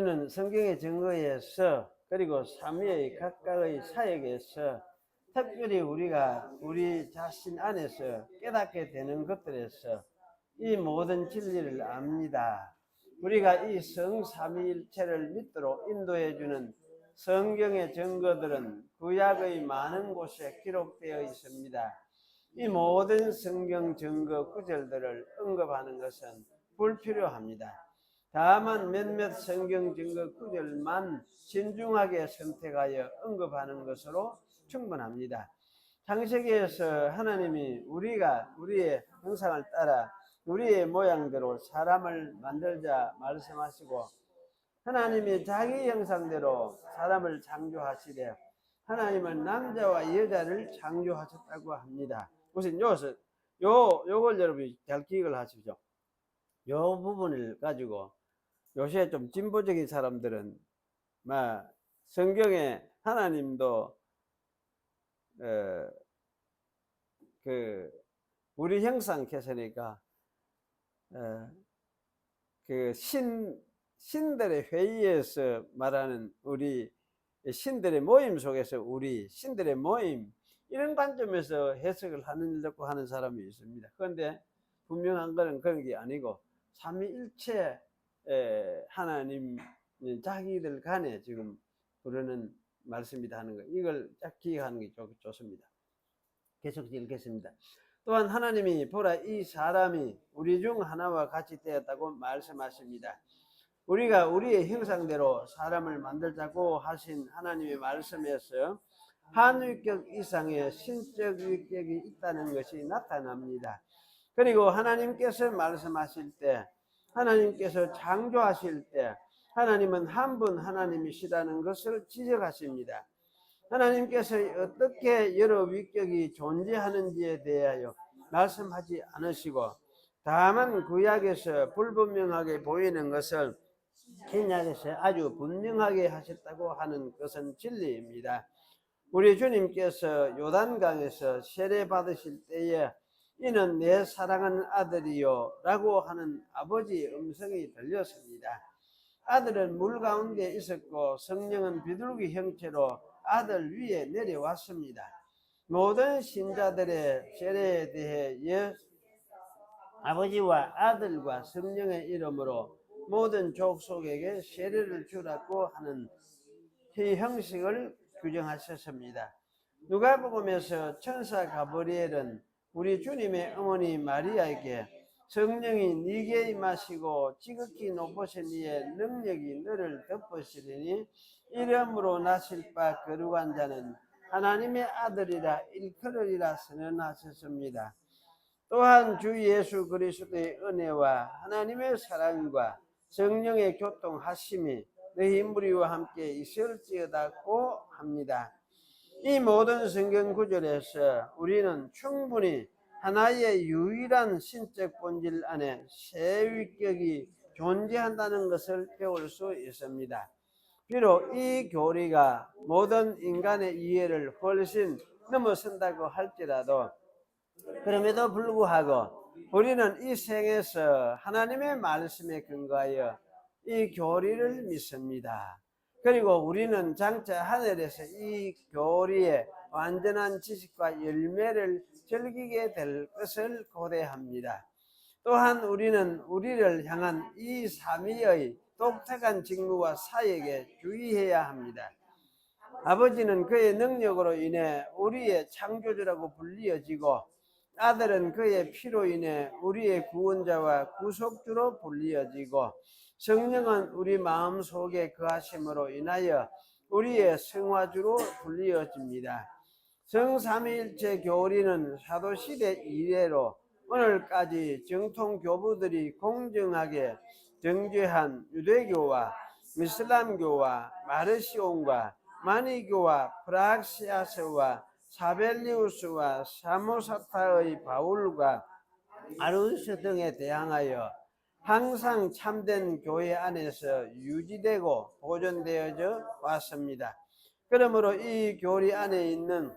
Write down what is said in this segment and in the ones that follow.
우리는 성경의 증거에서 그리고 삼위의 각각의 사역에서 특별히 우리가 우리 자신 안에서 깨닫게 되는 것들에서 이 모든 진리를 압니다. 우리가 이 성삼위일체를 믿도록 인도해주는 성경의 증거들은 구약의 많은 곳에 기록되어 있습니다. 이 모든 성경 증거 구절들을 언급하는 것은 불필요합니다. 다만 몇몇 성경 증거 구절만 신중하게 선택하여 언급하는 것으로 충분합니다. 창세기에서 하나님이 우리가 우리의 형상을 따라 우리의 모양대로 사람을 만들자 말씀하시고, 하나님이 자기 형상대로 사람을 창조하시되 하나님은 남자와 여자를 창조하셨다고 합니다. 우선 요걸 여러분이 잘 기억을 하십시오. 요 부분을 가지고 요새 좀 진보적인 사람들은 성경에 하나님도 우리 형상 캐서니까 신들의 회의에서 말하는 우리 신들의 모임 속에서 우리 신들의 모임, 이런 관점에서 해석을 하려고 하는 사람이 있습니다. 그런데 분명한 것은 그런 게 아니고 삼위일체 하나님 자기들 간에 지금 부르는 말씀이다 하는 거, 이걸 딱 기억하는 게 좋습니다. 계속 읽겠습니다. 또한 하나님이 보라, 이 사람이 우리 중 하나와 같이 되었다고 말씀하십니다. 우리가 우리의 형상대로 사람을 만들자고 하신 하나님의 말씀에서 한 위격 이상의 신적 위격이 있다는 것이 나타납니다. 그리고 하나님께서 말씀하실 때, 하나님께서 창조하실 때 하나님은 한 분 하나님이시라는 것을 지적하십니다. 하나님께서 어떻게 여러 위격이 존재하는지에 대하여 말씀하지 않으시고, 다만 구약에서 불분명하게 보이는 것을 신약에서 아주 분명하게 하셨다고 하는 것은 진리입니다. 우리 주님께서 요단강에서 세례 받으실 때에 이는 내 사랑하는 아들이요 라고 하는 아버지의 음성이 들렸습니다. 아들은 물 가운데 있었고 성령은 비둘기 형체로 아들 위에 내려왔습니다. 모든 신자들의 세례에 대해 아버지와 아들과 성령의 이름으로 모든 족속에게 세례를 주라고 하는 이 형식을 규정하셨습니다. 누가복음에서 천사 가브리엘은 우리 주님의 어머니 마리아에게 성령이 네게 임하시고 지극히 높으신 이의 능력이 너를 덮으시리니 이름으로 나실 바 거룩한 자는 하나님의 아들이라 일컬으리라 선언하셨습니다. 또한 주 예수 그리스도의 은혜와 하나님의 사랑과 성령의 교통하심이 너희 무리와 함께 있을지어다고 합니다. 이 모든 성경 구절에서 우리는 충분히 하나의 유일한 신적 본질 안에 세 위격이 존재한다는 것을 배울 수 있습니다. 비록 이 교리가 모든 인간의 이해를 훨씬 넘어선다고 할지라도, 그럼에도 불구하고 우리는 이 생에서 하나님의 말씀에 근거하여 이 교리를 믿습니다. 그리고 우리는 장차 하늘에서 이 교리의 완전한 지식과 열매를 즐기게 될 것을 고대합니다. 또한 우리는 우리를 향한 이 삼위의 독특한 직무와 사역에 주의해야 합니다. 아버지는 그의 능력으로 인해 우리의 창조주라고 불리어지고, 아들은 그의 피로 인해 우리의 구원자와 구속주로 불리어지고, 성령은 우리 마음속에 거하심으로 인하여 우리의 성화주로 불리어집니다. 성삼위일체 교리는 사도시대 이래로 오늘까지 정통교부들이 공정하게 정죄한 유대교와 이슬람교와 마르시온과 마니교와 프락시아스와 사벨리우스와 사모사타의 바울과 아룬스 등에 대항하여 항상 참된 교회 안에서 유지되고 보존되어져 왔습니다. 그러므로 이 교리 안에 있는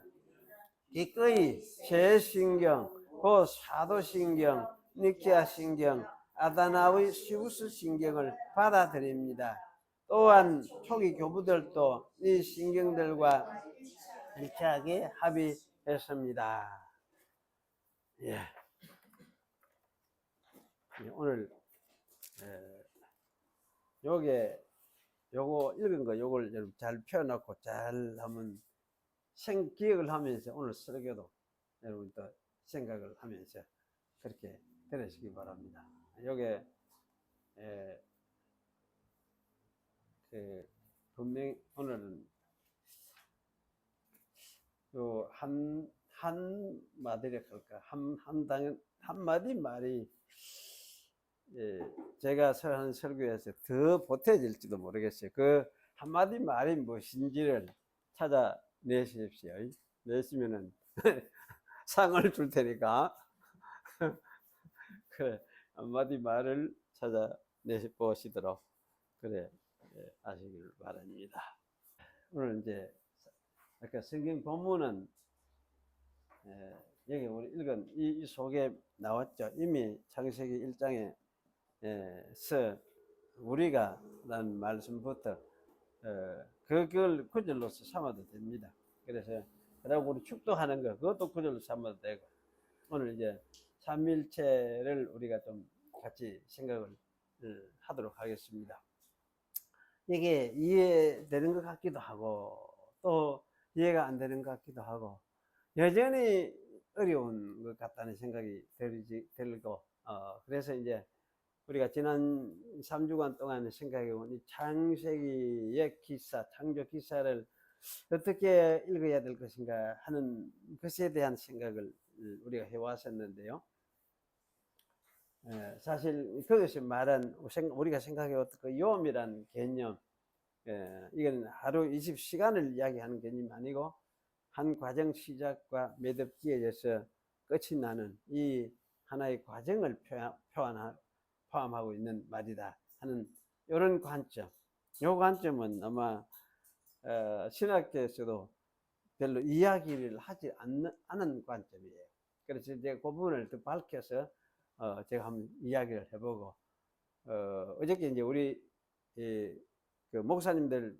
기꺼이 제신경, 곧 사도신경, 니케아 신경, 아다나의 시우스 신경을 받아들입니다. 또한 초기 교부들도 이 신경들과 일치하게 합의했습니다. 예. 오늘 요거 읽은 거 요걸 여러분 잘 펴놓고 잘 한번 기억을 하면서 오늘 설교도 여러분 또 생각을 하면서 그렇게 들으시기 바랍니다. 요게 분명히 오늘은 요 한마디를 할까 한마디 말이 제가 하는 설교에서 더 보태질지도 모르겠어요. 그 한마디 말이 무엇인지를 찾아내십시오. 내시면은 상을 줄 테니까 그래 한마디 말을 찾아내보시도록 그래 하시길 바랍니다. 오늘 이제 아까 성경 본문은 여기 우리 읽은 이 속에 나왔죠. 이미 창세기 1장에 서 우리가 라는 말씀부터 그걸 구절로서 삼아도 됩니다. 그래서 그러고 우리 축도하는 거 그것도 구절로 삼아도 되고 오늘 이제 삼일체를 우리가 좀 같이 생각을 하도록 하겠습니다. 이게 이해되는 것 같기도 하고 또 이해가 안 되는 것 같기도 하고 여전히 어려운 것 같다는 생각이 들고 그래서 이제 우리가 지난 3주간 동안 생각해본 이 창세기의 기사, 창조 기사를 어떻게 읽어야 될 것인가 하는 것에 대한 생각을 우리가 해왔었는데요. 사실 그것이 말한 우리가 생각해왔던 그 요음이라는 개념, 이건 하루 20시간을 이야기하는 개념이 아니고 한 과정 시작과 매듭지어져서 끝이 나는 이 하나의 과정을 포함하고 있는 말이다 하는 이런 관점. 이 관점은 아마 신학계에서도 별로 이야기를 하지 않은 관점이에요. 그래서 이제 그 부분을 더 밝혀서 제가 한번 이야기를 해보고 어저께 이제 우리 그 목사님들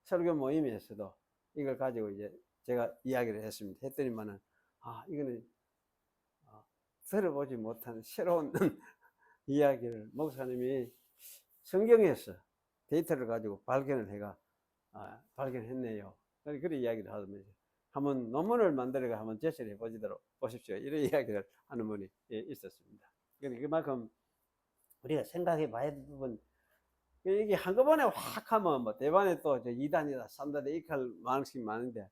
설교 모임에서도 이걸 가지고 이제 제가 이야기를 했습니다. 했더니만은 이거는 들어보지 못한 새로운 이야기를 목사님이 성경에서 데이터를 가지고 발견했네요. 그런 이야기를 하면서 한번 논문을 만들어가 한번 제시를 보십시오. 이런 이야기를 하는 분이 있었습니다. 그만큼 우리가 생각해 봐야 될 부분, 이게 한꺼번에 확 하면 뭐 대반에 또 2단이다, 3단이다 이렇게 할 많으시긴 많은데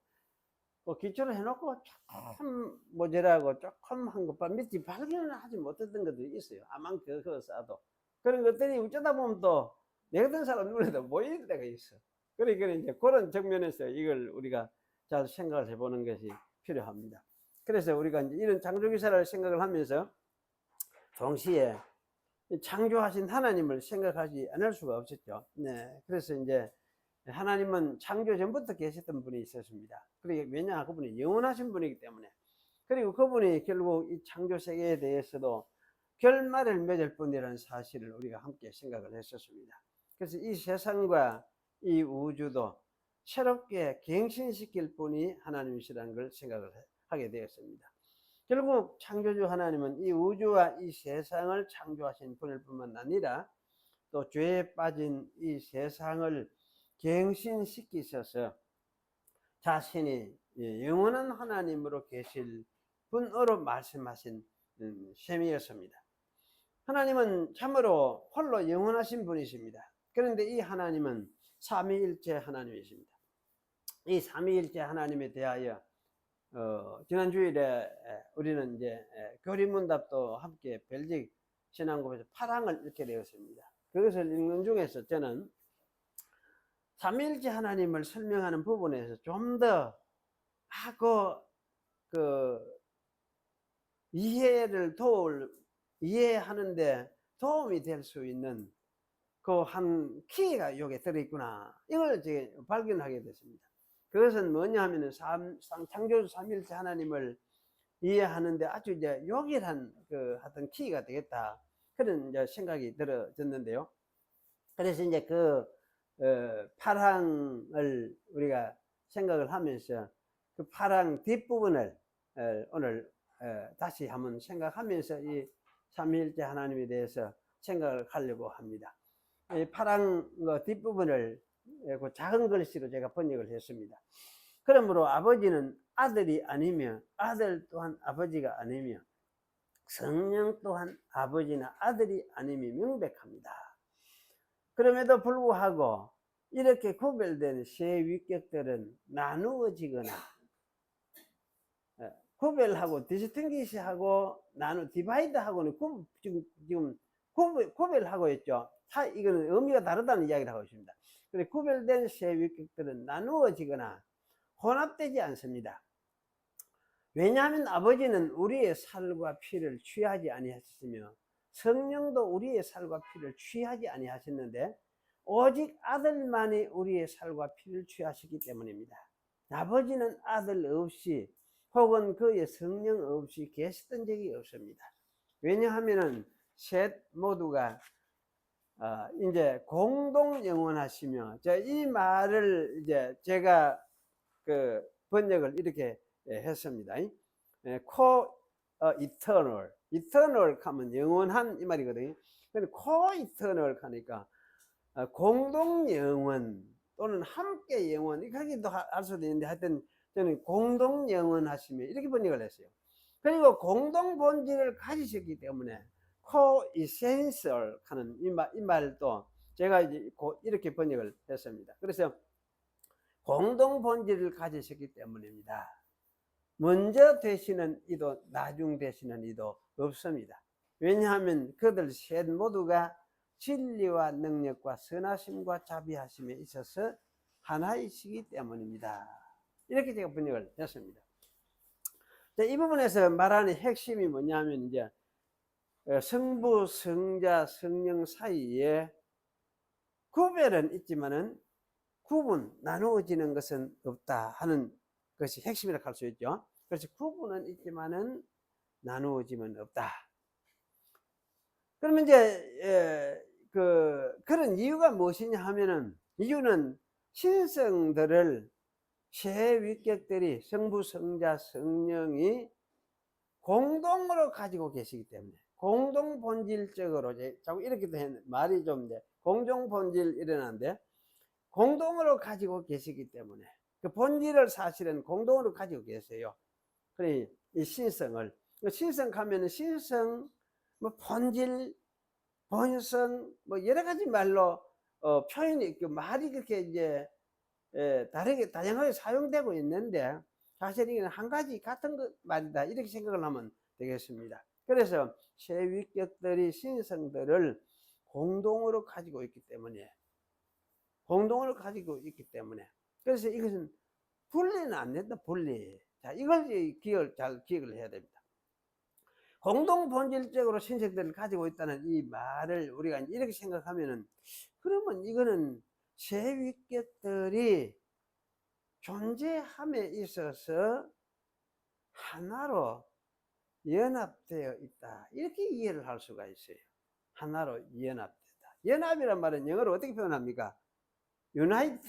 또 기초를 해놓고 조금 모자라고 조금 한 것만 밑에 발견을 하지 못했던 것들이 있어요. 아만 그거 써도. 그런 것들이 어쩌다 보면 또 내 같은 사람 눈에도 보일 때가 있어. 그러니까 이제 그런 측면에서 이걸 우리가 잘 생각을 해보는 것이 필요합니다. 그래서 우리가 이제 이런 창조기사를 생각을 하면서 동시에 창조하신 하나님을 생각하지 않을 수가 없었죠. 네. 그래서 이제 하나님은 창조 전부터 계셨던 분이 있었습니다. 그리고 왜냐 그분이 영원하신 분이기 때문에. 그리고 그분이 결국 이 창조 세계에 대해서도 결말을 맺을 분이라는 사실을 우리가 함께 생각을 했었습니다. 그래서 이 세상과 이 우주도 새롭게 갱신시킬 분이 하나님이시라는 걸 생각을 하게 되었습니다. 결국 창조주 하나님은 이 우주와 이 세상을 창조하신 분일 뿐만 아니라 또 죄에 빠진 이 세상을 갱신시키셔서 자신이 영원한 하나님으로 계실 분으로 말씀하신 셈이었습니다. 하나님은 참으로 홀로 영원하신 분이십니다. 그런데 이 하나님은 삼위일체 하나님이십니다. 이 삼위일체 하나님에 대하여 지난 주일에 우리는 이제 교리문답도 함께 벨직 신앙고에서 8항을 읽게 되었습니다. 그것을 읽는 중에서 저는 삼위일체 하나님을 설명하는 부분에서 좀 더 이해하는데 도움이 될 수 있는 그 한 키가 여기에 들어있구나. 이걸 이제 발견하게 됐습니다. 그것은 뭐냐 하면은 창조주 삼위일체 하나님을 이해하는데 아주 이제 요긴한 그 어떤 키가 되겠다. 그런 이제 생각이 들어졌는데요. 그래서 이제 그 파랑을 우리가 생각을 하면서 그 파랑 뒷부분을 오늘 다시 한번 생각하면서 이 삼위일체 하나님에 대해서 생각을 하려고 합니다. 이 파랑 뒷부분을 그 작은 글씨로 제가 번역을 했습니다. 그러므로 아버지는 아들이 아니며 아들 또한 아버지가 아니며 성령 또한 아버지나 아들이 아님이 명백합니다. 그럼에도 불구하고 이렇게 구별된 세 위격들은 나누어지거나 구별하고 디스팅기시하고 디바이드하고는 지금 구별하고 있죠. 이거는 의미가 다르다는 이야기를 하고 있습니다. 그래서 구별된 세 위격들은 나누어지거나 혼합되지 않습니다. 왜냐하면 아버지는 우리의 살과 피를 취하지 아니하셨으며 성령도 우리의 살과 피를 취하지 아니하셨는데 오직 아들만이 우리의 살과 피를 취하시기 때문입니다. 아버지는 아들 없이 혹은 그의 성령 없이 계셨던 적이 없습니다. 왜냐하면 셋 모두가 이제 공동 영원하시며, 이 말을 이제 제가 그 번역을 이렇게 했습니다. co-eternal, eternal 하면 영원한 이 말이거든요. 근데 co-eternal 하니까 공동 영원 또는 함께 영원 이렇게도 할 수도 있는데 하여튼 저는 공동 영원 하시며 이렇게 번역을 했어요. 그리고 공동 본질을 가지셨기 때문에 co-essential 하는 이 말도 제가 이제 이렇게 번역을 했습니다. 그래서 공동 본질을 가지셨기 때문입니다. 먼저 되시는 이도 나중 되시는 이도 없습니다. 왜냐하면 그들 셋 모두가 진리와 능력과 선하심과 자비하심에 있어서 하나이시기 때문입니다. 이렇게 제가 번역을 했습니다. 이 부분에서 말하는 핵심이 뭐냐면 이제 성부, 성자, 성령 사이에 구별은 있지만은 나누어지는 것은 없다 하는 것이 핵심이라고 할 수 있죠. 그래서 구분은 있지만은 나누어지면 없다. 그러면 이제 그런 이유가 무엇이냐 하면은, 이유는 신성들을 세 위격들이 성부, 성자, 성령이 공동으로 가지고 계시기 때문에, 공동 본질적으로 자꾸 이렇게 말이 좀 이제 공동 본질 이러는데 공동으로 가지고 계시기 때문에 그 본질을 사실은 공동으로 가지고 계세요. 그래 이 신성을 신성하면은 신성, 뭐 본질, 본성, 뭐 여러 가지 말로 표현이 있고 말이 그렇게 이제 다르게 다양하게 사용되고 있는데 사실 이게 한 가지 같은 말이다 이렇게 생각을 하면 되겠습니다. 그래서 세 위격들이 신성들을 공동으로 가지고 있기 때문에 그래서 이것은 분리는 안 된다. 분리. 자, 이걸 잘 기억을 해야 됩니다. 공동 본질적으로 신성들을 가지고 있다는 이 말을 우리가 이렇게 생각하면은, 그러면 이거는 세 위격들이 존재함에 있어서 하나로 연합되어 있다 이렇게 이해를 할 수가 있어요. 하나로 연합되다. 연합이란 말은 영어로 어떻게 표현합니까? united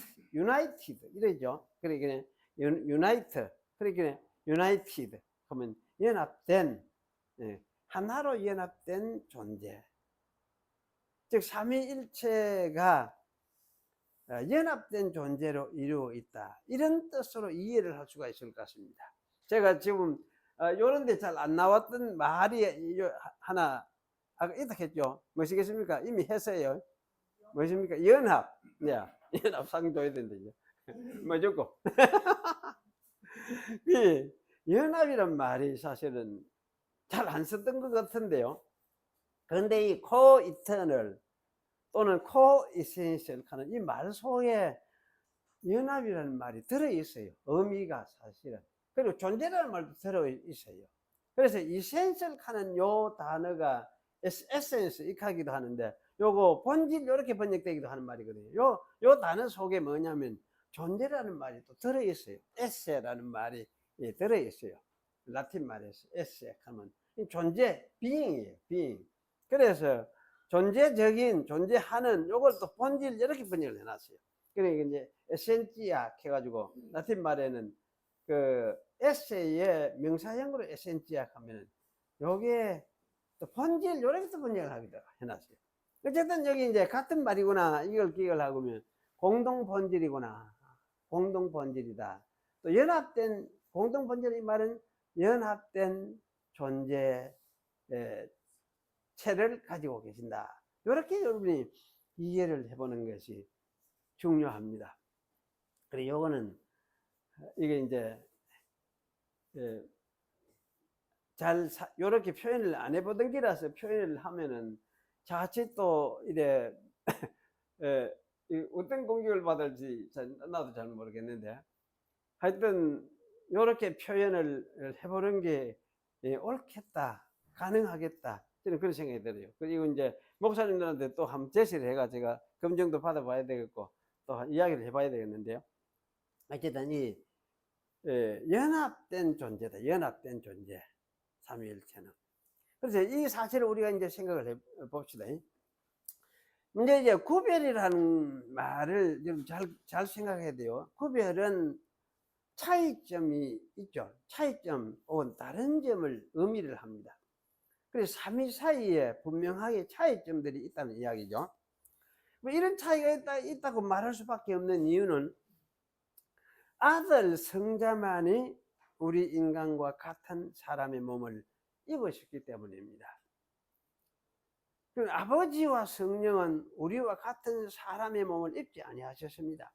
이러죠. 그러니까 unite, 그러니까 united 하면 연합된, 하나로 연합된 존재, 즉 삼위일체가 연합된 존재로 이루어 있다 이런 뜻으로 이해를 할 수가 있을 것 같습니다. 제가 지금 요런 데 잘 안 나왔던 말이 하나 아까 있다 했죠. 무엇이겠습니까? 이미 했어요. 무엇입니까? 연합. 연합 상줘야 된다. 뭐죠? 이 연합이란 말이 사실은 잘 안 썼던 것 같은데요. 그런데 이 co-eternal 또는 co-essential 하는 이 말 속에 연합이라는 말이 들어있어요. 의미가 사실은. 그리고 존재라는 말도 들어있어요. 그래서 essential 하는 요 단어가 essence 이렇게 하기도 하는데, 요거 본질 이렇게 번역되기도 하는 말이거든요. 요 단어 속에 뭐냐면 존재라는 말이 또 들어있어요. esse라는 말이 들어있어요. 라틴 말에서 esse 하면 존재, being이에요. being. 그래서 존재적인, 존재하는 요걸 또 본질 이렇게 번역을 해놨어요. 그러니까 이제 에센티아 해가지고 라틴 말에는 그 에세이의 명사형으로 에센티아 하면은 요게 또 본질 요렇게 또 번역을 하기도 해놨어요. 어쨌든 여기 이제 같은 말이구나 이걸 기억을 하고면 공동 본질이구나, 공동 본질이다. 또 연합된 공동 본질, 이 말은 연합된 존재 체를 가지고 계신다. 이렇게 여러분이 이해를 해보는 것이 중요합니다. 그래, 요거는 이게 이제 요렇게 표현을 안 해보던 기라서 표현을 하면은 자칫 또 이래 어떤 공격을 받을지 나도 잘 모르겠는데, 하여튼 요렇게 표현을 해보는 게 옳겠다, 가능하겠다, 저는 그런 생각이 들어요. 그리고 이제 목사님들한테 또 한번 제시를 해가 제가 검증도 받아봐야 되겠고 또 이야기를 해봐야 되겠는데요. 어쨌든 이 연합된 존재다, 연합된 존재, 삼위일체는. 그래서 이 사실을 우리가 이제 생각을 해봅시다. 이제 구별이라는 말을 좀 잘 생각해야 돼요. 구별은 차이점이 있죠. 차이점 혹은 다른 점을 의미를 합니다. 그래서 삼위 사이에 분명하게 차이점들이 있다는 이야기죠. 뭐 이런 차이가 있다고 말할 수밖에 없는 이유는 아들 성자만이 우리 인간과 같은 사람의 몸을 입으셨기 때문입니다. 아버지와 성령은 우리와 같은 사람의 몸을 입지 아니하셨습니다.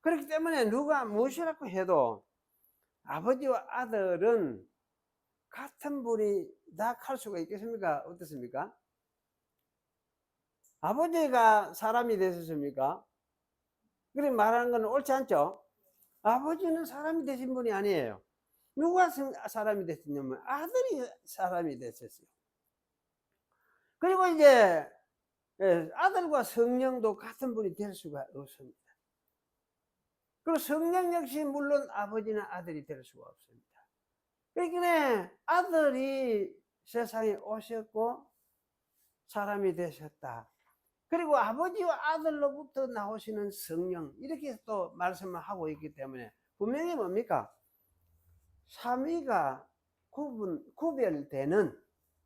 그렇기 때문에 누가 무엇이라고 해도 아버지와 아들은 같은 분이다 할 수가 있겠습니까? 어떻습니까? 아버지가 사람이 되셨습니까? 그렇게 말하는 건 옳지 않죠? 아버지는 사람이 되신 분이 아니에요. 누가 사람이 됐냐면 아들이 사람이 됐었어요. 그리고 이제 아들과 성령도 같은 분이 될 수가 없습니다. 그리고 성령 역시 물론 아버지나 아들이 될 수가 없습니다. 그러니까 아들이 세상에 오셨고 사람이 되셨다. 그리고 아버지와 아들로부터 나오시는 성령, 이렇게 또 말씀을 하고 있기 때문에 분명히 뭡니까? 삼위가 구별되는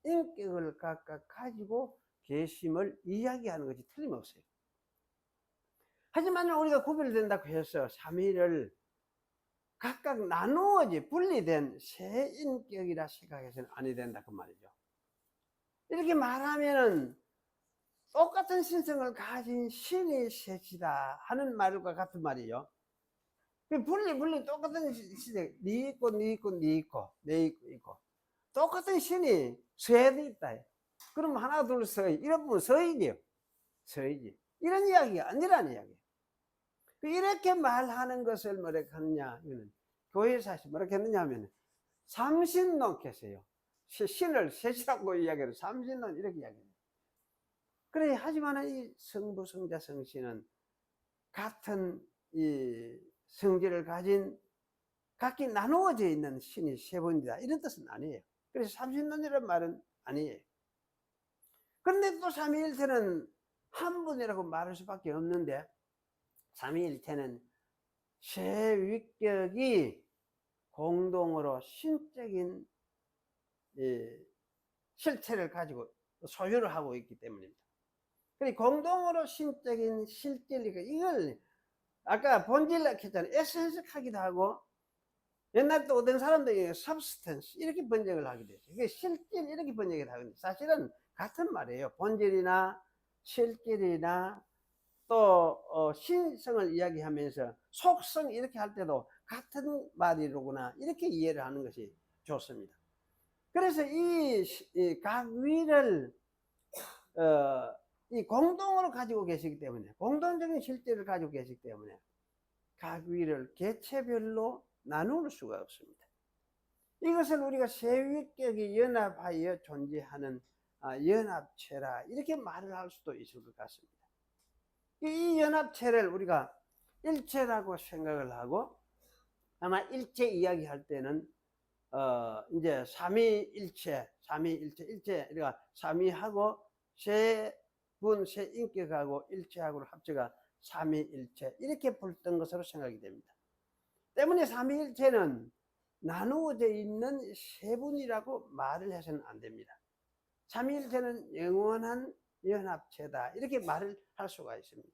인격을 각각 가지고 계심을 이야기하는 것이 틀림없어요. 하지만 우리가 구별된다고 해서 삼위를 각각 나누어지 분리된 새 인격이라 생각해서는 아니 된다 그 말이죠. 이렇게 말하면은 똑같은 신성을 가진 신이 셋이다 하는 말과 같은 말이에요. 분리 똑같은 신이 네 있고 네 있고 네 있고 내 있고 똑같은 신이 셋이 있다. 그럼 하나 둘 서이 이러면 서이지요. 서이지. 이런 이야기가 아니라는 이야기예요. 이렇게 말하는 것을 뭐라 하느냐, 이거는 교회에서 뭐라 했느냐 하면 삼신론 했어요. 신을 셋이라고 이야기해요. 삼신론 이렇게 이야기해요. 그래, 하지만 이 성부, 성자, 성신은 같은 이 성질을 가진 각기 나누어져 있는 신이 세 분이다, 이런 뜻은 아니에요. 그래서 삼신론이라는 말은 아니에요. 그런데 또 삼위일체는 한 분이라고 말할 수밖에 없는데, 삼위일체는 세 위격이 공동으로 신적인 실체를 가지고 소유를 하고 있기 때문입니다. 공동으로 신적인 실질이니까 이걸 아까 본질이라고 했잖아요. 에센스 하기도 하고, 옛날 또 어떤 사람들이 substance 이렇게 번역을 하기도 했어요. 이게 실질 이렇게 번역을 하거든요. 사실은 같은 말이에요. 본질이나 실질이나 또 신성을 이야기하면서 속성 이렇게 할 때도 같은 말이로구나, 이렇게 이해를 하는 것이 좋습니다. 그래서 이 각위를 이 공동으로 가지고 계시기 때문에, 공동적인 실제를 가지고 계시기 때문에 각위를 개체별로 나눌 수가 없습니다. 이것을 우리가 세위격이 연합하여 존재하는 연합체라 이렇게 말을 할 수도 있을 것 같습니다. 이 연합체를 우리가 일체라고 생각을 하고, 아마 일체 이야기할 때는 이제 삼위일체, 일체, 그러니까 삼위하고 세 분, 세 인격하고 일체하고를 합쳐가 삼위일체 이렇게 불던 것으로 생각이 됩니다. 때문에 삼위일체는 나누어져 있는 세 분이라고 말을 해서는 안 됩니다. 삼위일체는 영원한 연합체다 이렇게 말을 할 수가 있습니다.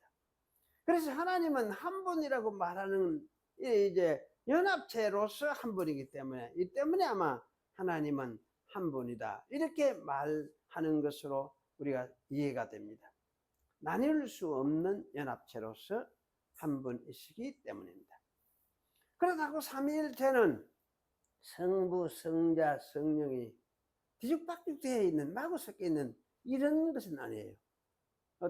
그래서 하나님은 한 분이라고 말하는 이제 연합체로서 한 분이기 때문에 이 때문에 아마 하나님은 한 분이다 이렇게 말하는 것으로 우리가 이해가 됩니다. 나눌 수 없는 연합체로서 한 분이시기 때문입니다. 그렇다고 삼위일체는 성부, 성자, 성령이 뒤죽박죽 되어 있는, 마구 섞여 있는 이런 것은 아니에요.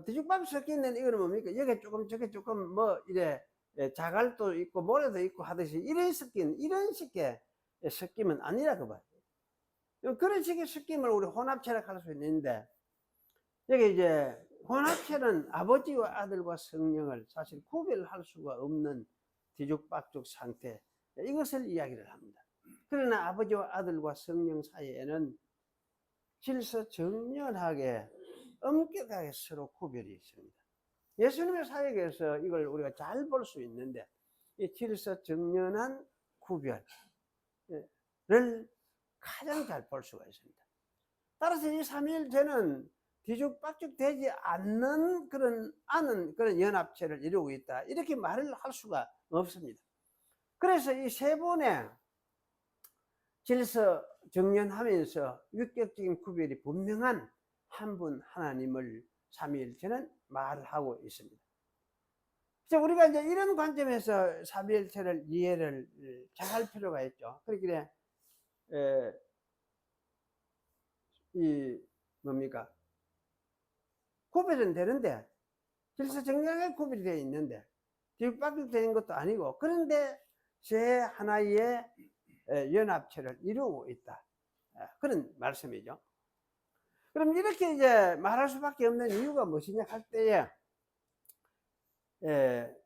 뒤죽박죽 섞여 있는 이거는 뭡니까? 여기 조금 저기 조금 뭐 이래 자갈도 있고 모래도 있고 하듯이 이런 섞인 이런 식의 섞임은 아니라고 봐요. 그런 식의 섞임을 우리 혼합체라고 할 수 있는데 여기 이제 혼합체는 아버지와 아들과 성령을 사실 구별할 수가 없는 뒤죽박죽 상태 이것을 이야기를 합니다. 그러나 아버지와 아들과 성령 사이에는 질서정연하게 엄격하게 서로 구별이 있습니다. 예수님의 사역에서 이걸 우리가 잘 볼 수 있는데 이 질서정연한 구별을 가장 잘 볼 수가 있습니다. 따라서 이 삼위일체는 뒤죽박죽 되지 않는 그런 연합체를 이루고 있다 이렇게 말을 할 수가 없습니다. 그래서 이 세 분의 질서 정연하면서 유격적인 구별이 분명한 한 분 하나님을 삼위일체는 말을 하고 있습니다. 우리가 이제 이런 관점에서 삼위일체를 이해를 잘 할 필요가 있죠. 그렇게 이 뭡니까? 구별은 되는데 질서 정연하게 구별이 되어 있는데 뒤죽박죽 되는 것도 아니고 그런데 제 하나의 연합체를 이루고 있다 그런 말씀이죠. 그럼 이렇게 이제 말할 수밖에 없는 이유가 무엇이냐 할 때에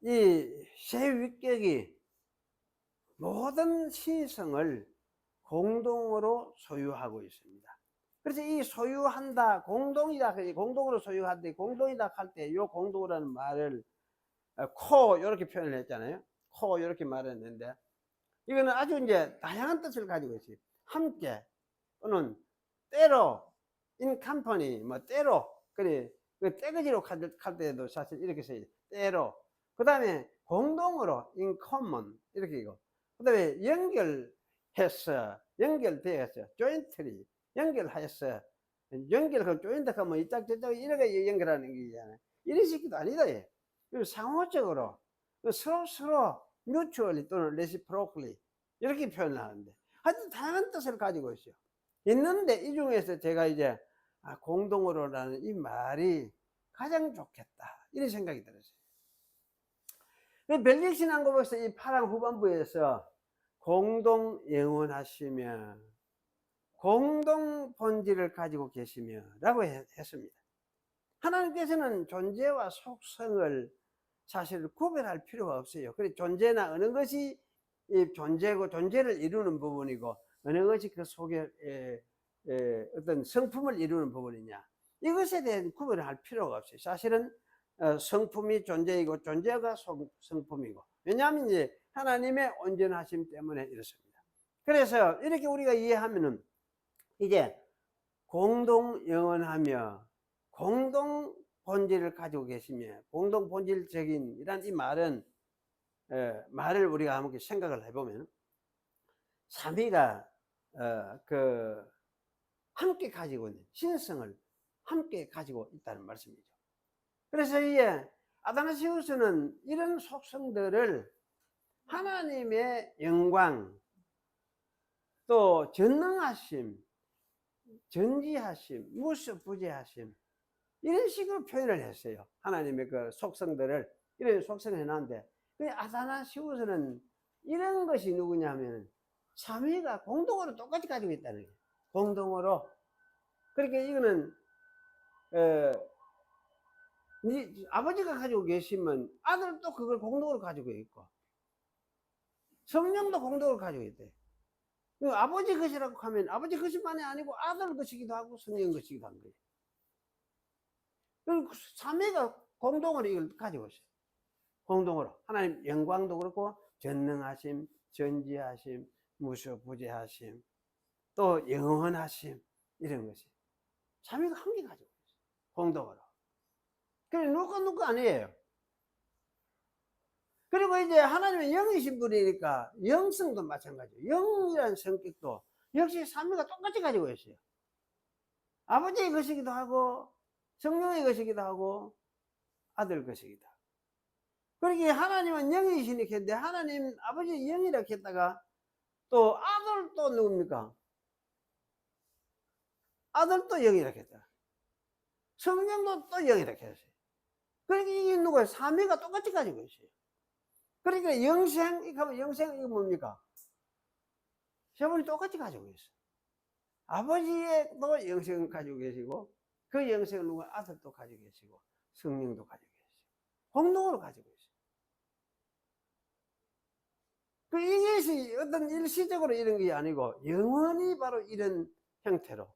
이 세 위격이 모든 시성을 공동으로 소유하고 있습니다. 그래서 이 소유한다 공동이다 공동으로 소유한다 공동이다 할 때 이 공동이라는 말을 코 이렇게 표현을 했잖아요. 코 이렇게 말했는데 이거는 아주 이제 다양한 뜻을 가지고 있어요. 함께 또는 때로 in company 뭐 때로 그래 그 떼거지로 할 때도 사실 이렇게 써요. 때로 그 다음에 공동으로 in common 이렇게 이거 그 다음에 연결해서 연결되어서 jointly 연결하여서 연결하고 조인트하면 뭐 이짝 저짝 이렇게 연결하는 게 있잖아요. 이런 식도 아니다. 예. 그리고 상호적으로 서로 mutually 또는 reciprocally 이렇게 표현을 하는데 하여튼 다양한 뜻을 가지고 있어요. 있는데 이 중에서 제가 이제 공동으로라는 이 말이 가장 좋겠다 이런 생각이 들었어요. 벨릭신앙고백서 이 8항 후반부에서 공동 영원하시며 공동 본질을 가지고 계시며 라고 했습니다. 하나님께서는 존재와 속성을 사실 구별할 필요가 없어요. 그래 존재나 어느 것이 존재고 존재를 이루는 부분이고 어느 것이 그 속에 어떤 성품을 이루는 부분이냐 이것에 대한 구별을 할 필요가 없어요. 사실은 성품이 존재이고 존재가 성품이고 왜냐하면 이제 하나님의 온전하심 때문에 이렇습니다. 그래서 이렇게 우리가 이해하면은 이제 공동 영원하며 공동 본질을 가지고 계시며 공동 본질적인 이란 이 말은 말을 우리가 한번 생각을 해보면 삼위가 함께 가지고 있는 신성을 함께 가지고 있다는 말씀이죠. 그래서 이 아다나시우스는 이런 속성들을 하나님의 영광 또 전능하심 전지하심 무수부재하심 이런 식으로 표현을 했어요. 하나님의 그 속성들을 이런 속성을 해놨는데 아다나시우스는 이런 것이 누구냐면 삼위가 공동으로 똑같이 가지고 있다는 거예요. 공동으로. 그러니까 이거는 아버지가 가지고 계시면 아들도 그걸 공동으로 가지고 있고 성령도 공동으로 가지고 있대. 아버지 것이라고 하면 아버지 것만이 아니고 아들 것이기도 하고 성령 것이기도 한 거예요. 그 삼위가 공동으로 이걸 가지고 있어요. 공동으로. 하나님 영광도 그렇고, 전능하심, 전지하심, 무소부재하심, 또 영원하심, 이런 것이. 삼위가 함께 가지고 있어요. 공동으로. 그래, 누가 아니에요. 그리고 이제 하나님은 영이신 분이니까 영성도 마찬가지예요. 영이라는 성격도 역시 삼위가 똑같이 가지고 있어요. 아버지의 것이기도 하고, 성령의 것이기도 하고, 아들 것이기도 하고. 그러기에 하나님은 영이시니까 했는데, 하나님 아버지 영이라고 했다가, 또 아들도 누굽니까? 아들도 영이라고 했다. 성령도 또 영이라고 했어요. 그러니까 이게 누구예요? 삼위가 똑같이 가지고 있어요. 그러니까 영생, 이거 하면 영생, 이거 뭡니까? 세 분이 똑같이 가지고 있어요. 아버지도 영생을 가지고 계시고, 그 영생을 누가 아들도 가지고 계시고, 성령도 가지고 계시고, 공동으로 가지고 있어요. 그 이것이 어떤 일시적으로 이런 게 아니고, 영원히 바로 이런 형태로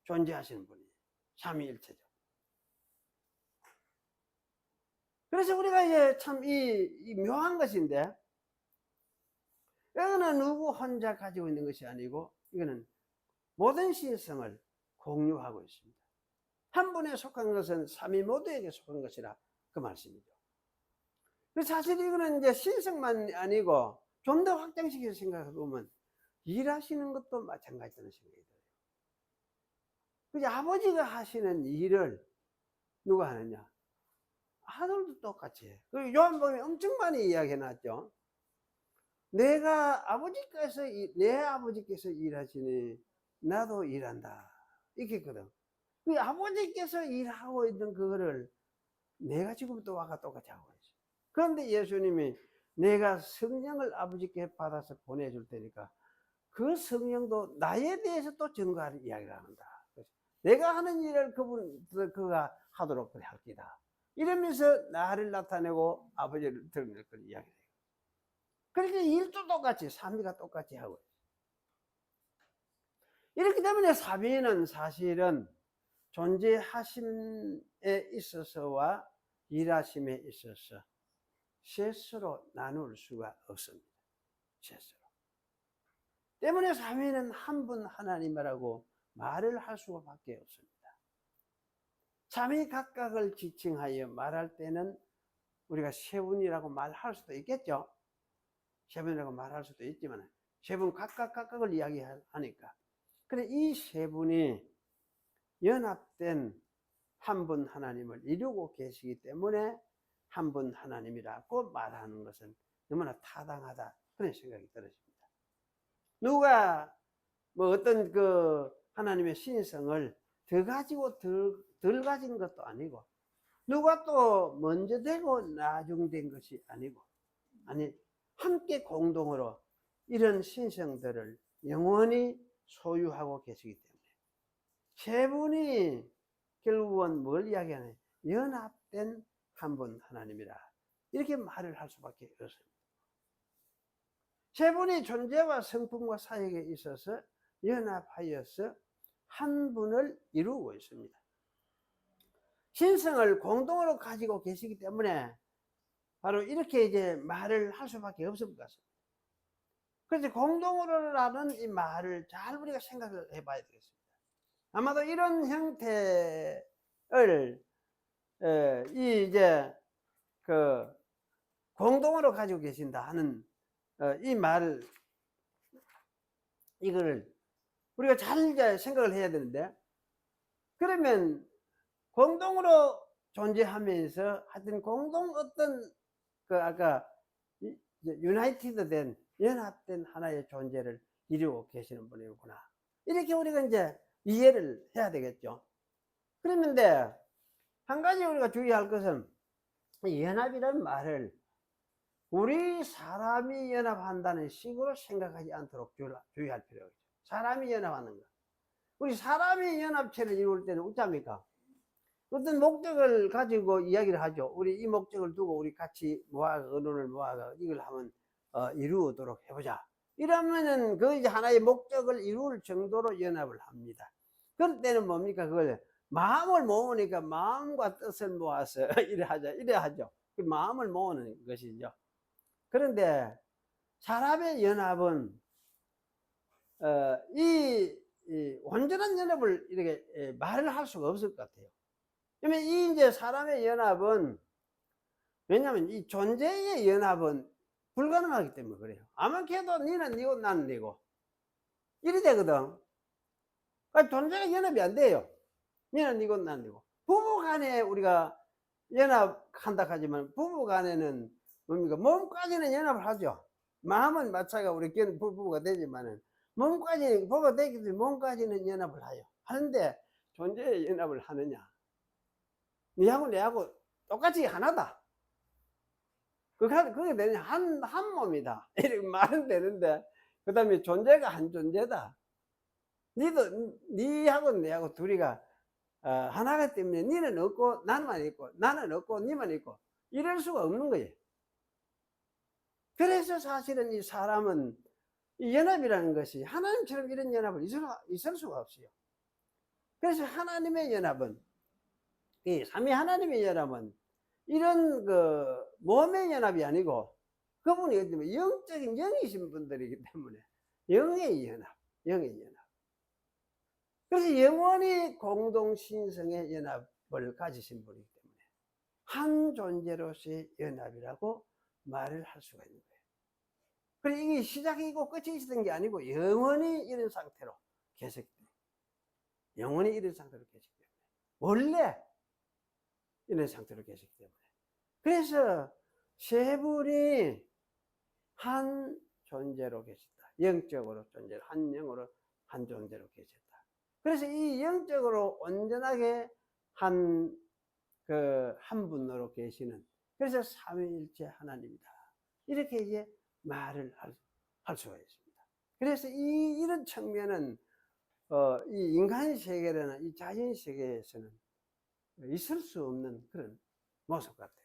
존재하시는 분이에요. 삼위일체죠. 그래서 우리가 이제 참 이 묘한 것인데, 이거는 누구 혼자 가지고 있는 것이 아니고, 이거는 모든 신성을 공유하고 있습니다. 한 분에 속한 것은 삼위 모두에게 속한 것이라 그 말씀이죠. 그래서 사실 이거는 이제 신성만 아니고 좀 더 확장시켜서 생각해 보면 일하시는 것도 마찬가지라는 생각이 들어요. 그죠? 아버지가 하시는 일을 누가 하느냐? 아들도 똑같이 해요. 그리고 요한복음에 엄청 많이 이야기해 놨죠. 내가 아버지께서, 내 아버지께서 일하시니 나도 일한다. 이렇게 했거든. 그 아버지께서 일하고 있는 그거를 내가 지금 또 와가 똑같이 하고 있어. 그런데 예수님이 내가 성령을 아버지께 받아서 보내줄 테니까 그 성령도 나에 대해서 또 증거하는 이야기를 한다. 내가 하는 일을 그가 하도록 그래 할기다. 이러면서 나를 나타내고 아버지를 드러낼 걸 이야기해요. 그러니까 일도 똑같이, 삼위가 똑같이 하고 있어요. 이렇기 때문에 삼위는 사실은 존재하심에 있어서와 일하심에 있어서 셋으로 나눌 수가 없습니다. 셋으로. 때문에 삼위는 한 분 하나님이라고 말을 할 수밖에 없습니다. 삼위 각각을 지칭하여 말할 때는 우리가 세 분이라고 말할 수도 있겠죠. 세 분이라고 말할 수도 있지만 세 분 각각을 이야기하니까. 그래, 이 세 분이 연합된 한 분 하나님을 이루고 계시기 때문에 한 분 하나님이라고 말하는 것은 너무나 타당하다, 그런 생각이 들었습니다. 누가 뭐 어떤 그 하나님의 신성을 더 가지고 덜 가진 것도 아니고, 누가 또 먼저 되고 나중된 것이 아니고, 아니, 함께 공동으로 이런 신성들을 영원히 소유하고 계시기 때문에 세 분이 결국은 뭘 이야기하냐? 연합된 한 분 하나님이라, 이렇게 말을 할 수밖에 없습니다. 세 분이 존재와 성품과 사역에 있어서 연합하여서 한 분을 이루고 있습니다. 신성을 공동으로 가지고 계시기 때문에 바로 이렇게 이제 말을 할 수밖에 없을 것 같습니다. 그래서 공동으로라는 이 말을 잘 우리가 생각을 해봐야 되겠습니다. 아마도 이런 형태를 이제 그 공동으로 가지고 계신다 하는 이 말, 이거를 우리가 잘 이제 생각을 해야 되는데, 그러면 공동으로 존재하면서 하여튼 공동 어떤 그 아까 유나이티드 된, 연합된 하나의 존재를 이루고 계시는 분이구나, 이렇게 우리가 이제 이해를 해야 되겠죠. 그런데 한 가지 우리가 주의할 것은 연합이라는 말을 우리 사람이 연합한다는 식으로 생각하지 않도록 주의할 필요가 있죠. 사람이 연합하는 것. 우리 사람이 연합체를 이룰 때는 어쩝니까? 어떤 목적을 가지고 이야기를 하죠. 우리 이 목적을 두고 우리 같이 모아가, 의논을 모아가 이걸 한번 이루도록 해보자. 이러면은 그 이제 하나의 목적을 이룰 정도로 연합을 합니다. 그럴 때는 뭡니까? 그걸 마음을 모으니까 마음과 뜻을 모아서 이래 하자, 이래 하죠. 그 마음을 모으는 것이죠. 그런데 사람의 연합은 이 온전한 연합을 이렇게 말을 할 수가 없을 것 같아요. 그러면 이 이제 사람의 연합은, 왜냐하면 이 존재의 연합은 불가능하기 때문에 그래요. 아무래도 니는 니고 나는 니고 이래 되거든. 그러니까 존재가 연합이 안 돼요. 니는 니고 나는 니고. 부부 간에 우리가 연합한다 하지만 부부 간에는 뭡니까? 몸까지는 연합을 하죠. 마음은 마찬가지가 우리 부부가 되지만은 몸까지는 부부가 되기 때문에 몸까지는 연합을 해요. 하는데 존재의 연합을 하느냐? 니하고 내하고 똑같이 하나다. 그게 되냐? 한 몸이다. 이렇게 말은 되는데, 그 다음에 존재가 한 존재다. 니하고 내하고 둘이가 하나가 때문에 니는 없고 나만 있고 나는 없고 니만 있고 이럴 수가 없는 거예요. 그래서 사실은 이 사람은 이 연합이라는 것이 하나님처럼 이런 연합을 있을 수가 없어요. 그래서 하나님의 연합은, 이 삼위 하나님의 연합은 이런 그 몸의 연합이 아니고 그분이 영적인 영이신 분들이기 때문에 영의 연합. 그래서 영원히 공동신성의 연합을 가지신 분이기 때문에 한 존재로서의 연합이라고 말을 할 수가 있는 거예요. 그래서 이게 시작이고 끝이 있었던 게 아니고 영원히 이런 상태로 계속, 영원히 이런 상태로 계속 때문에, 원래 이런 상태로 계속 때문에, 그래서 세 분이 한 존재로 계셨다. 영적으로 존재로, 한 영으로 한 존재로 계셨다. 그래서 이 영적으로 온전하게 한 분으로 계시는, 그래서 삼위일체 하나님이다. 이렇게 이제 말을 할 수가 있습니다. 그래서 이런 측면은 이 인간 세계라는 이 자연 세계에서는 있을 수 없는 그런 모습 같아요.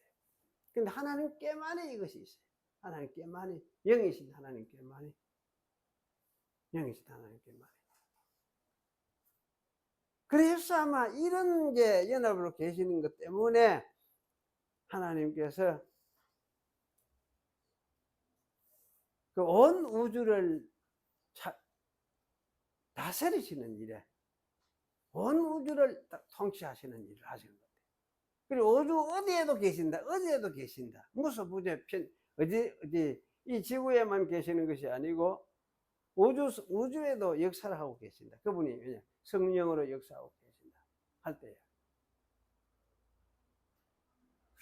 근데 하나님께만이 이것이 있어요. 하나님께만이, 영이신 하나님께만이, 그래서 아마 이런 게 연합으로 계시는 것 때문에 하나님께서 그 온 우주를 다스리시는 일에, 온 우주를 통치하시는 일을 하시는 것 같아요. 그리고 우주 어디에도 계신다. 무소부재 어디 이 지구에만 계시는 것이 아니고 우주에도 역사를 하고 계신다. 그분이 성령으로 역사하고 계신다 할 때야.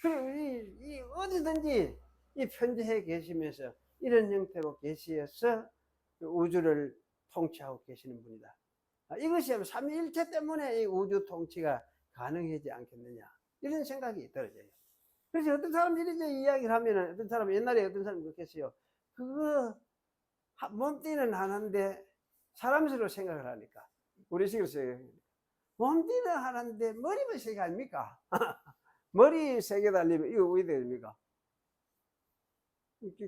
그리고 이 어디든지 이 편재해 계시면서 이런 형태로 계시어서 우주를 통치하고 계시는 분이다. 이것이 삼위일체 때문에 이 우주 통치가 가능하지 않겠느냐, 이런 생각이 들어져요. 그래서 어떤 사람들이 이제 이야기를 하면은, 어떤 사람, 옛날에 어떤 사람이 그렇겠어요. 그거 몸띠는 하는데 사람으로 생각을 하니까, 우리식으로 몸띠는 하는데 머리만 세게 아닙니까? 머리 세게 달리면 이거 왜 됩니까?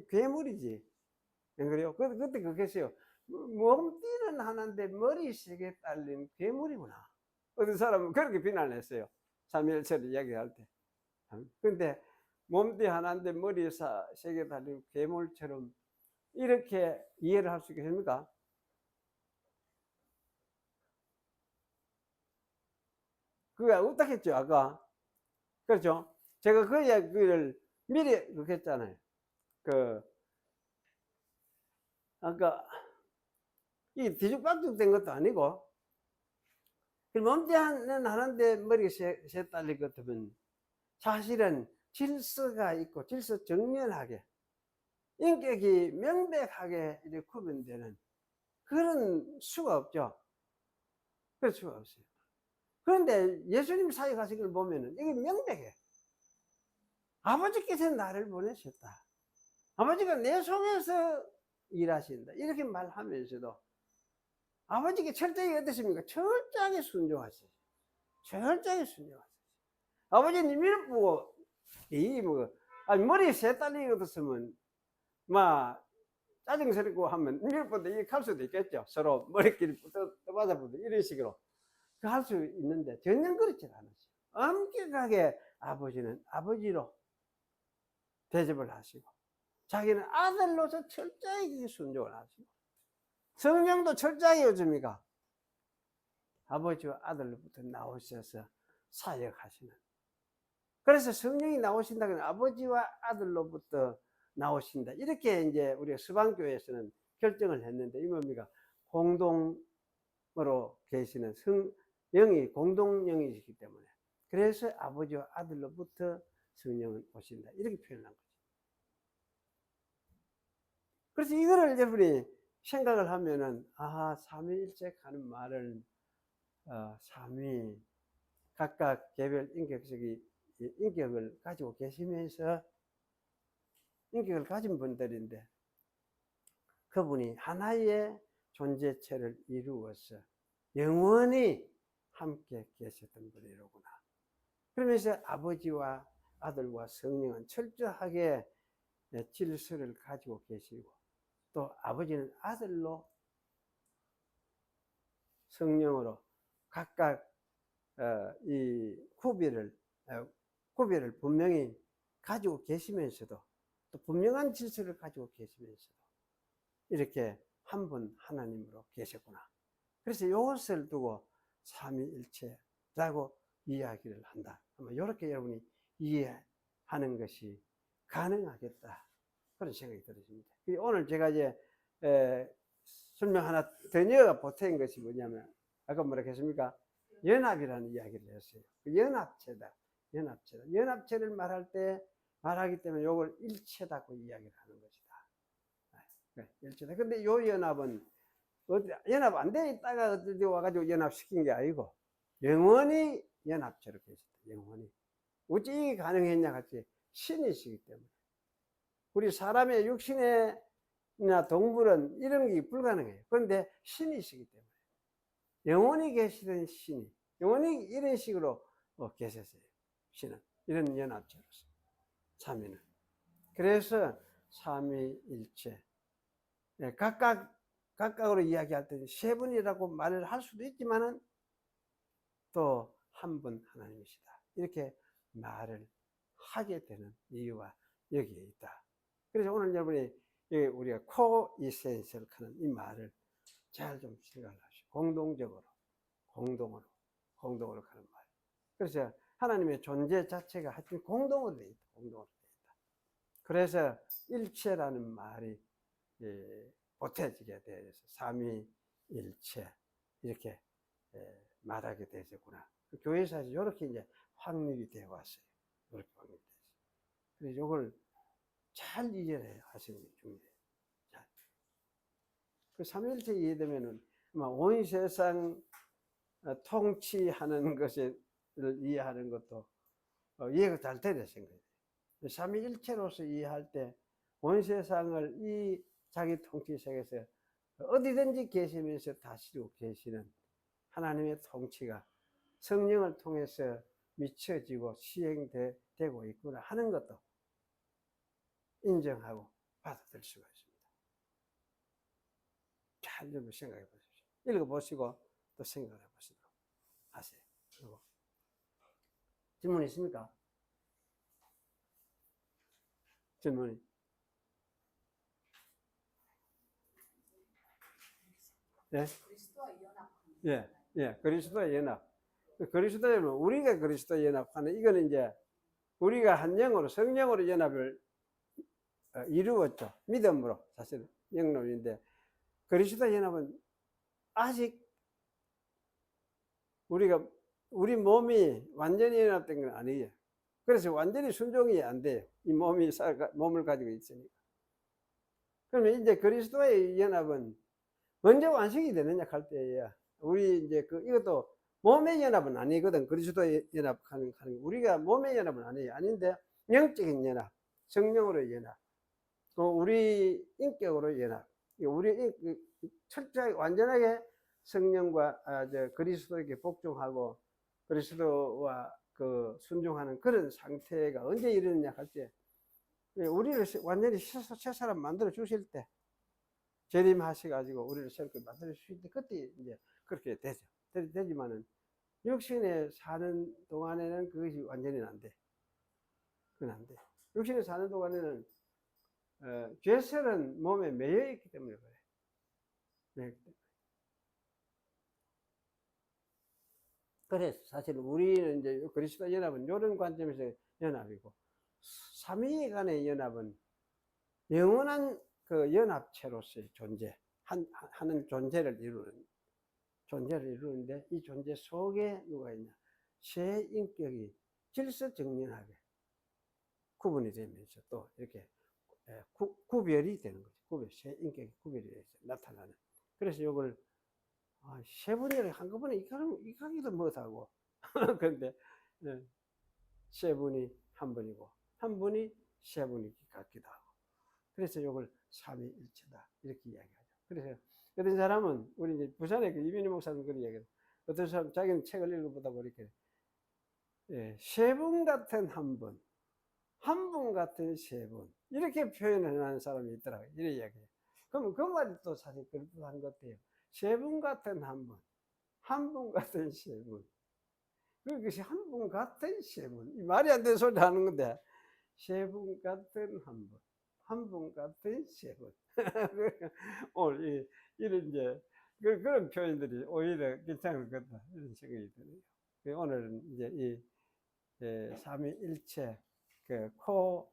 괴물이지. 안 그래요? 그때 그랬어요. 몸띠는 하는데 머리 세게 달린 괴물이구나. 어떤 사람은 그렇게 비난했어요. 삼위일체를 이야기할 때. 근데 몸띠 하나인데 머리 세게 달린 괴물처럼 이렇게 이해를 할 수 있겠습니까? 그게 어떻겠죠, 아까? 그렇죠? 제가 그 이야기를 미리 그렇게 했잖아요. 아까 이 뒤죽박죽 된 것도 아니고, 몸띠는 하는데 머리가 세 달릴 것 같으면 사실은 질서가 있고 질서 정연하게 인격이 명백하게 이렇게 구분되는 그런 수가 없죠. 그럴 수가 없어요. 그런데 예수님 사역하신 걸 보면은 이게 명백해. 아버지께서 나를 보내셨다. 아버지가 내 속에서 일하신다. 이렇게 말하면서도 아버지께 철저히 어떻습니까? 철저하게 순종하시죠. 철저하게 순종하시죠. 아버지님 이를 보고 머리 세 달리 얻었으면 짜증스럽고 하면 이를 보다 이렇게 할 수도 있겠죠. 서로 머리끼리 떠받아보도 이런 식으로. 할 수 있는데 전혀 그렇지 않았어요. 엄격하게 아버지는 아버지로 대접을 하시고 자기는 아들로서 철저하게 순종을 하시고 성령도 철저하게 요즘이가 아버지와 아들로부터 나오셔서 사역하시는. 그래서 성령이 나오신다면 아버지와 아들로부터 나오신다. 이렇게 이제 우리가 서방교회에서는 결정을 했는데 이 뭡니까? 공동으로 계시는 영이 공동영이시기 때문에 그래서 아버지와 아들로부터 성령은 오신다. 이렇게 표현한 거죠. 그래서 이거를 여러분이 생각을 하면은 삼위일체 하는 말을 삼위 각각 개별 인격을 가지고 계시면서 인격을 가진 분들인데 그분이 하나의 존재체를 이루어서 영원히 함께 계셨던 분이로구나. 그러면서 아버지와 아들과 성령은 철저하게 질서를 가지고 계시고 또 아버지는 아들로 성령으로 각각 이 구별을 분명히 가지고 계시면서도 또 분명한 질서를 가지고 계시면서도 이렇게 한 분 하나님으로 계셨구나. 그래서 이것을 두고 삼위일체라고 이야기를 한다. 아마 이렇게 여러분이 이해하는 것이 가능하겠다. 그런 생각이 들었습니다. 오늘 제가 이제 설명 하나 더 넣어 보탠 것이 뭐냐면 아까 뭐라 했습니까? 연합이라는 이야기를 했어요. 연합체다. 연합체를 말하기 때문에 이걸 일체다고 이야기를 하는 것이다. 일체다. 근데 요 연합은 연합 안 돼 있다가 어디 와가지고 연합시킨 게 아니고 영원히 연합체로 계셨다. 영원히. 어찌 가능했냐 같이 신이시기 때문에. 우리 사람의 육신이나 동물은 이런 게 불가능해요. 그런데 신이시기 때문에. 영원히 계시던 신이 영원히 이런 식으로 계셨어요. 신은 이런 연합체로서 삼위는. 그래서 삼위일체 각각으로 이야기할 때는 세 분이라고 말을 할 수도 있지만은 또 한 분 하나님이시다 이렇게 말을 하게 되는 이유가 여기에 있다. 그래서 오늘 여러분이 우리가 코이센셜 하는 이 말을 잘 좀 생각을 하시고 공동으로 하는 말. 그래서 하나님의 존재 자체가 하여튼 공동으로 되어 있다. 그래서 일체라는 말이 보태지게 되어서 삼위일체 이렇게 말하게 되었구나. 교회에서 이렇게 이제 확립이 되어 왔어요. 이렇게 확립이 됐어요. 그래서 이걸 잘 이해를 하시는 게 중요해요. 그 삼위일체 이해되면은 아마 온 세상 통치하는 것을 이해하는 것도 이해가 잘 되는 생각이에요. 삼위일체로서 이해할 때 온 세상을 이 자기 통치 세계에서 어디든지 계시면서 다스리고 계시는 하나님의 통치가 성령을 통해서 미쳐지고 시행되고 있구나 하는 것도 인정하고 받아들일 수가 있습니다. 잘 좀 생각해 보십시오. 읽어보시고 또 생각해 보시도록 하세요. 그리고 질문 있습니까? 질문이? 그리스도의 연합. 그리스도의 연합, 우리가 그리스도의 연합하는 이거는 이제 우리가 한 영으로 성령으로 연합을 이루었죠. 믿음으로 사실 영론인데 그리스도 연합은 아직 우리 몸이 완전히 연합된 건 아니에요. 그래서 완전히 순종이 안 돼요. 이 몸을 가지고 있으니까. 그러면 이제 그리스도의 연합은 언제 완성이 되느냐 할 때야. 우리 이제 이것도 몸의 연합은 아니거든. 그리스도의 연합하는 우리가 몸의 연합은 아니에요. 아닌데 영적인 연합, 성령으로 연합, 또 우리 인격으로 연합. 우리 철저하게 완전하게 성령과 그리스도에게 복종하고 그리스도와 순종하는 그런 상태가 언제 이르느냐 할 때 우리를 완전히 새 사람 만들어 주실 때 재림하셔가지고 우리를 새롭게 만들어 주실 때 그때 이제 그렇게 되죠. 되지만은 육신에 사는 동안에는 그것이 완전히 안 돼. 그건 안 돼. 육신에 사는 동안에는 죄설은 몸에 매여 있기 때문에 그래. 매여 있기 때문에. 그래서 사실 우리는 이제 그리스도 연합은 이런 관점에서 연합이고, 삼위 간의 연합은 영원한 그 연합체로서의 존재, 하는 존재를 이루는데, 이 존재 속에 누가 있냐? 새 인격이 질서정연하게 구분이 되면서 또 이렇게 구별이 되는 거죠. 새 인격이 구별이 돼서 나타나는. 그래서 이걸 세 분이 한꺼번에 이가기도 못하고 그런데 세 분이 한 분이고 한 분이 세 분이 같기도 하고, 그래서 이걸 삼위일체다 이렇게 이야기하죠. 그래서 어떤 사람은 우리 이제 부산에 그 이민희 목사님 그런 이야기를, 어떤 사람 자기는 책을 읽어보다 보니까 세 분 같은 한 분, 한 분 같은 세 분, 이렇게 표현을 하는 사람이 있더라고요. 이런 이야기예요. 그럼 그 말이 또 사실 그럴듯한 것 같아요. 세 분 같은 한 분, 한 분 같은 세 분. 그것이 한 분 같은 세 분. 이 말이 안 되는 소리 하는 건데, 세 분 같은 한 분, 한 분 같은 세 분. 오늘 이런 이제 그런 표현들이 오히려 괜찮을 것 같다 이런 생각이 드네요. 오늘은 이제 이 삼위일체 그 코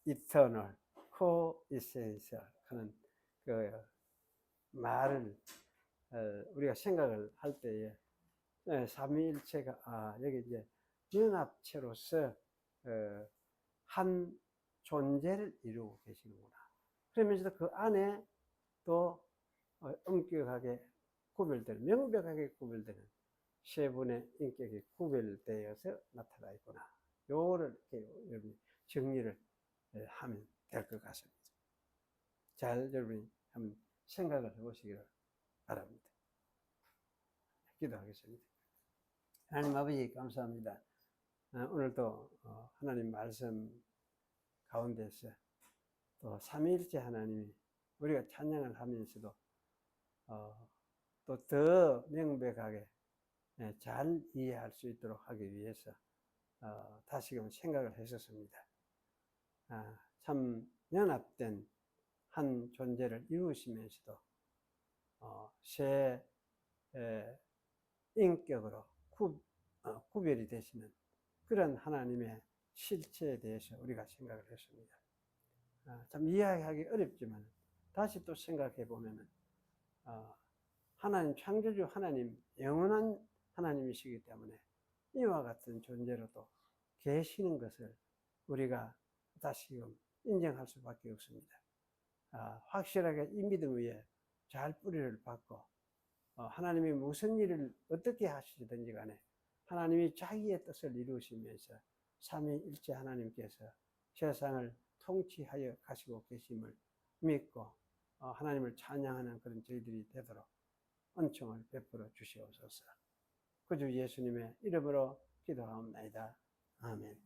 이터널, 코 이센셜 하는 그 말을 우리가 생각을 할 때에 삼위일체가 여기 이제 연합체로서 한 존재를 이루고 계시는구나. 그러면서도 그 안에 또 엄격하게 구별되는, 명백하게 구별되는 세 분의 인격이 구별되어서 나타나 있구나. 요거를 이렇게 여러분이 정리를 하면 될 것 같습니다. 잘 여러분이 한번 생각을 해보시기를 바랍니다. 기도하겠습니다. 하나님 아버지 감사합니다. 오늘도 하나님 말씀 가운데서 또 삼위일체 하나님이 우리가 찬양을 하면서도 또 더 명백하게 잘 이해할 수 있도록 하기 위해서 다시금 생각을 했었습니다. 참 연합된 한 존재를 이루시면서도 새 인격으로 구별이 되시는 그런 하나님의 실체에 대해서 우리가 생각을 했습니다. 참 이해하기 어렵지만 다시 또 생각해 보면은 하나님 창조주 하나님 영원한 하나님이시기 때문에 이와 같은 존재로도 계시는 것을 우리가 다시금 인정할 수밖에 없습니다. 확실하게 이 믿음 위에 잘 뿌리를 받고 하나님이 무슨 일을 어떻게 하시든지 간에 하나님이 자기의 뜻을 이루시면서 삼위일체 하나님께서 세상을 통치하여 가시고 계심을 믿고 하나님을 찬양하는 그런 저희들이 되도록 은총을 베풀어 주시옵소서. 그 주 예수님의 이름으로 기도하옵나이다. 아멘.